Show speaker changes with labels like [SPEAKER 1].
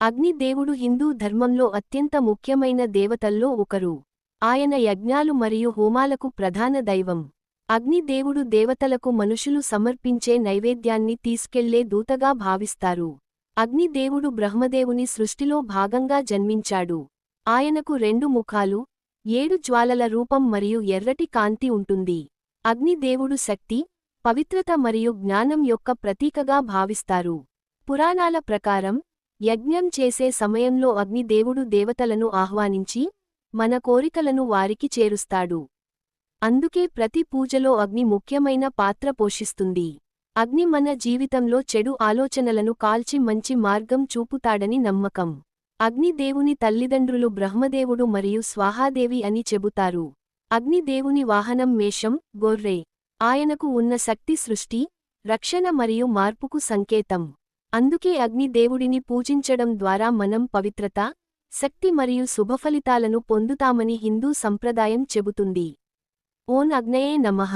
[SPEAKER 1] అగ్ని దేవుడు హిందూ ధర్మంలో అత్యంత ముఖ్యమైన దేవతల్లో ఒకరు. ఆయన యజ్ఞాలు మరియు హోమాలకు ప్రధాన దైవం. అగ్ని దేవుడు దేవతలకు మనుషులు సమర్పించే నైవేద్యాన్ని తీసుకెళ్లే దూతగా భావిస్తారు. అగ్ని దేవుడు బ్రహ్మదేవుని సృష్టిలో భాగంగా జన్మించాడు. ఆయనకు 2 ముఖాలు, 7 జ్వాలల రూపం మరియు ఎర్రటి కాంతి ఉంటుంది. అగ్ని దేవుడు శక్తి, పవిత్రత మరియు జ్ఞానం యొక్క ప్రతీకగా భావిస్తారు. పురాణాల ప్రకారం, యజ్ఞం చేసే సమయంలో అగ్ని దేవుడు దేవతలను ఆహ్వానించి, మన కోరికలను వారికి చేరుస్తాడు. అందుకే ప్రతి పూజలో అగ్ని ముఖ్యమైన పాత్ర పోషిస్తుంది. అగ్ని మన జీవితంలో చెడు ఆలోచనలను కాల్చి మంచి మార్గం చూపుతాడని నమ్మకం. అగ్ని దేవుని తల్లిదండ్రులు బ్రహ్మదేవుడు మరియు స్వాహాదేవి అని చెబుతారు. అగ్ని దేవుని వాహనం మేషం, గొర్రె. ఆయనకు ఉన్న శక్తి సృష్టి, రక్షణ మరియు మార్పుకు సంకేతం. అందుకే అగ్ని దేవుడిని పూజించడం ద్వారా మనం పవిత్రత, శక్తి మరియు శుభఫలితాలను పొందుతామని హిందూ సంప్రదాయం చెబుతుంది. ఓం అగ్నయే నమః.